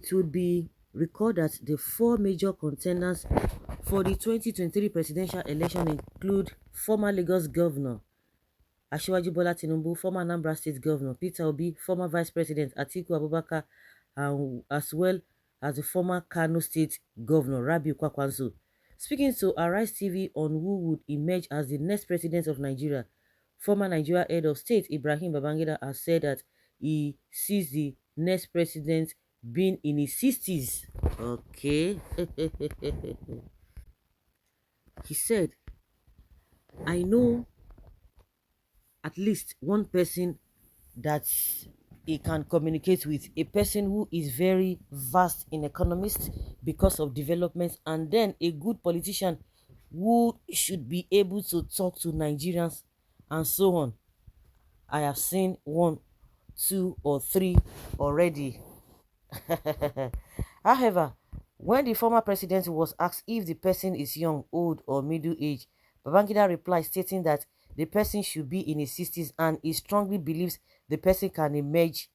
it would be recalled that the four major contenders for the 2023 presidential election include former Lagos Governor Asiwaju Bola Tinubu, former Anambra State Governor Peter Obi, former Vice President Atiku Abubakar, and as well as the former Kano State Governor Rabiu Kwakwanso. Speaking to Arise TV on who would emerge as the next president of Nigeria, former Nigeria head of state Ibrahim Babangida has said that he sees the next president being in his 60s. Okay. He said, I know at least one person that he can communicate with, a person who is very vast in economics because of developments, and then a good politician who should be able to talk to Nigerians and so on. I have seen one, two, or three already. However, when the former president was asked if the person is young, old, or middle age, Babangida replied stating that the person should be in his 60s and he strongly believes the person can emerge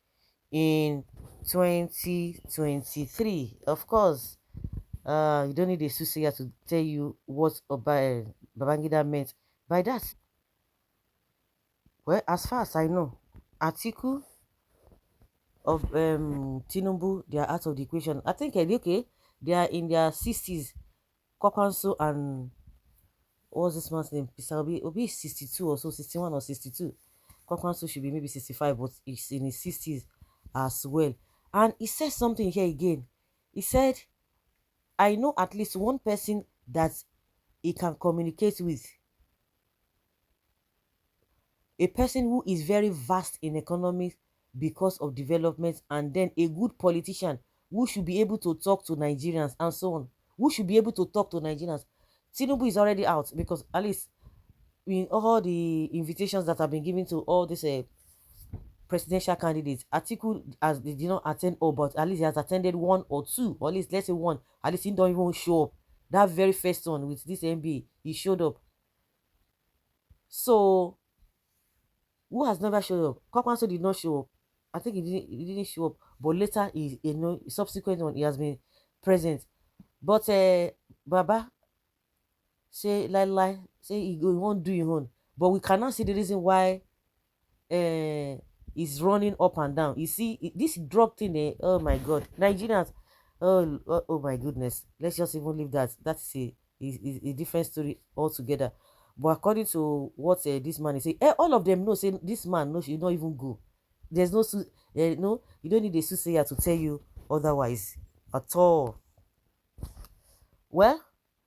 in 2023. Of course, you don't need a soothsayer to tell you what Babangida meant by that. Well, as far as I know, Atiku of Tinubu, they are out of the equation. I think okay, they are in their 60s. Kwakwanso and what was this man's name? Peter Obi is 62 or so, 61 or 62. Kwakwanso should be maybe 65, but he's in his 60s as well. And he said something here again. He said, I know at least one person that he can communicate with. A person who is very vast in economics because of development, and then a good politician who should be able to talk to Nigerians and so on. Who should be able to talk to Nigerians. Tinubu is already out because at least in all the invitations that have been given to all these presidential candidates, Atiku as they did not attend all, but at least he has attended one or two, or at least let's say one. At least he don't even show up. That very first one with this MB, he showed up. So who has never showed up? Kwakwanso did not show up. I think he didn't show up, but later subsequent one he has been present. But Baba say lie say he won't do his own, but we cannot see the reason why he's running up and down. You see this drop thing, oh my god, Nigerians, oh my goodness, let's just even leave that. That's a different story altogether. But according to what this man is saying, all of them know say this man no should not even go. There's no, you don't need a soothsayer to tell you otherwise at all. Well,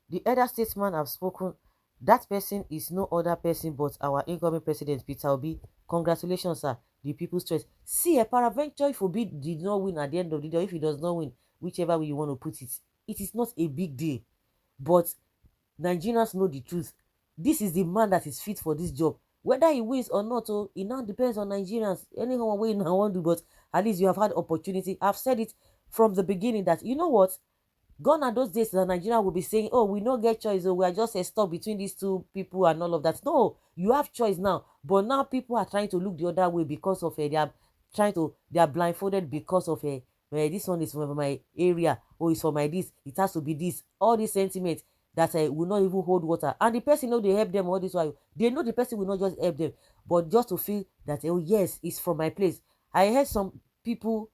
the other statesman have spoken. That person is no other person but our incoming president, Peter Obi. Congratulations, sir. The people's choice. See, a paraventure if Obi did not win at the end of the day, if he does not win, whichever way you want to put it is not a big deal. But Nigerians know the truth. This is the man that is fit for this job. Whether he wins or not, it now depends on Nigerians. Anyone way now want to, but at least you have had opportunity. I've said it from the beginning that you know what? Gone are those days that Nigeria will be saying, oh, we no get choice, we are just a stuck between these two people and all of that. No, you have choice now. But now people are trying to look the other way because of they are blindfolded because of this one is from my area, or it's for my this, it has to be this. All these sentiments that will not even hold water. And the person know they help them all this while. They know the person will not just help them, but just to feel that, oh yes, it's from my place. I heard some people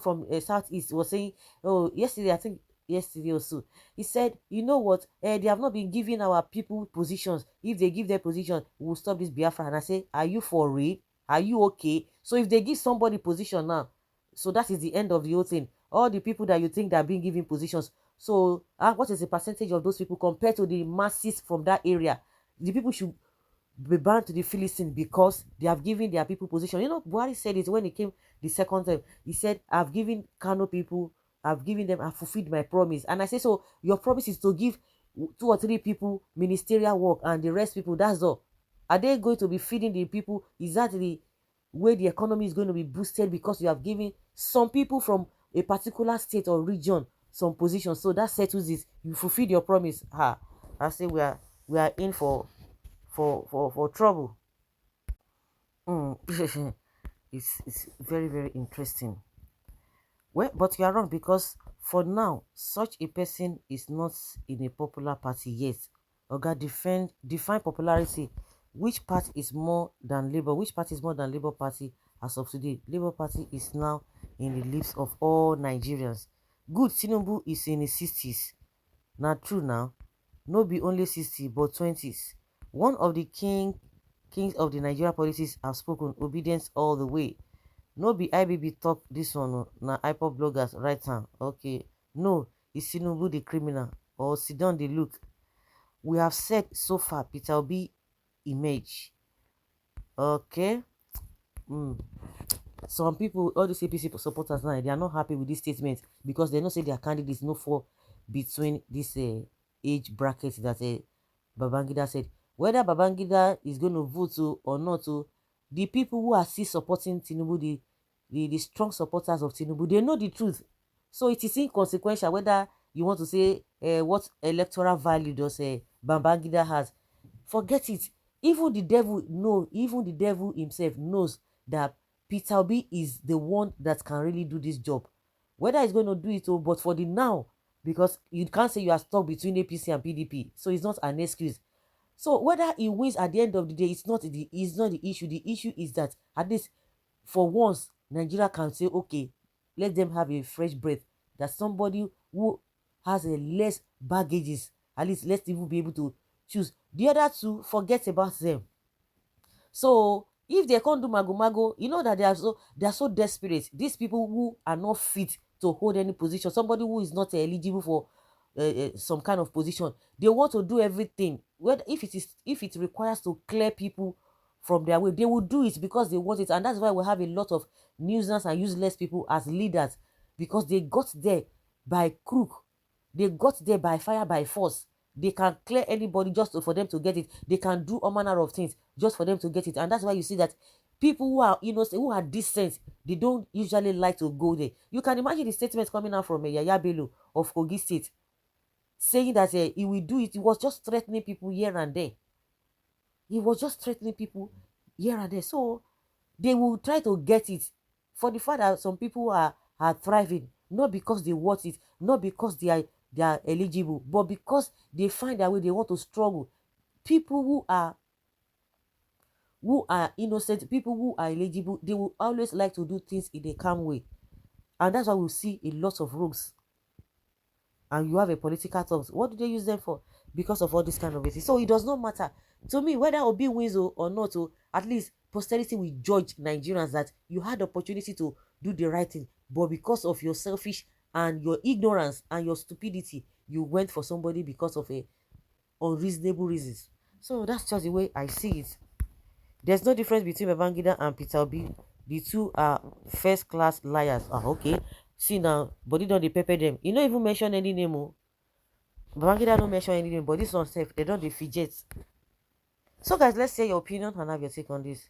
from Southeast were saying, oh, yesterday, I think yesterday also, he said, you know what, they have not been giving our people positions. If they give their position, we'll stop this Biafra. And I say, are you for real? Are you okay? So if they give somebody position now, so that is the end of the whole thing. All the people that you think that are being given positions, so what is the percentage of those people compared to the masses from that area? The people should be bound to the Philistines because they have given their people position. You know, Buhari said it when he came the second time. He said, I've given Kano people, I've fulfilled my promise. And I say, so your promise is to give 2 or 3 people ministerial work and the rest people, that's all. Are they going to be feeding the people? Is that the way the economy is going to be boosted because you have given some people from a particular state or region some position? So that settles it. You fulfilled your promise. I say we are in for trouble. It's very, very interesting. Well, but you are wrong because for now, such a person is not in a popular party yet. Oga, define popularity. Which party is more than Labour? Which party is more than Labour Party as of today? Labour Party is now in the lips of all Nigerians. Good, Tinubu is in his 60s. Now true now. No be only 60 but 20s. One of the kings of the Nigeria politics have spoken obedience all the way. No be IBB talk this one o, na hyper bloggers right hand. Okay, no, is Tinubu the criminal or Sidon the look? We have said so far Peter Obi image. Okay. Mm. Some people, all these APC supporters now, they are not happy with this statement because they know say their candidates no fall between this age bracket that Babangida said. Whether Babangida is going to vote or not, the people who are still supporting Tinubu, the strong supporters of Tinubu, they know the truth. So it is inconsequential whether you want to say what electoral value does Babangida has. Forget it. Even the devil himself knows that Peter Obi is the one that can really do this job. Whether he's going to do it, but for the now, because you can't say you are stuck between APC and PDP, so it's not an excuse. So whether he wins at the end of the day, it's not the issue. The issue is that at least for once, Nigeria can say, okay, let them have a fresh breath. That somebody who has a less baggages, at least let's even be able to choose. The other two, forget about them. So if they can't do mago, you know that they are so desperate. These people who are not fit to hold any position, somebody who is not eligible for some kind of position, they want to do everything. Whether if it requires to clear people from their way, they will do it because they want it, and that's why we have a lot of nuisance and useless people as leaders because they got there by crook, they got there by fire by force. They can clear anybody just for them to get it. They can do all manner of things just for them to get it. And that's why you see that people who are innocent, who are decent, they don't usually like to go there. You can imagine the statement coming out from Yaya Bello of Kogi State saying that he will do it. He was just threatening people here and there. He was just threatening people here and there. So they will try to get it for the fact that some people are thriving, not because they want it, not because they are eligible, but because they find their way, they want to struggle. People who are innocent, people who are eligible, they will always like to do things in a calm way. And that's why we see a lot of rogues. And you have a political talks. What do they use them for? Because of all this kind of things. So it does not matter to me whether Obi wins or not. At least posterity will judge Nigerians that you had the opportunity to do the right thing, but because of your selfish and your ignorance and your stupidity, you went for somebody because of a unreasonable reasons. So that's just the way I see it. There's no difference between Babangida and Peter Obi. The two are first class liars. Ah, okay. See now, body don't they pepper them. You don't even mention any name. Babangida don't mention any name, but this one safe. They don't they fidget. So guys, let's hear your opinion and have your take on this.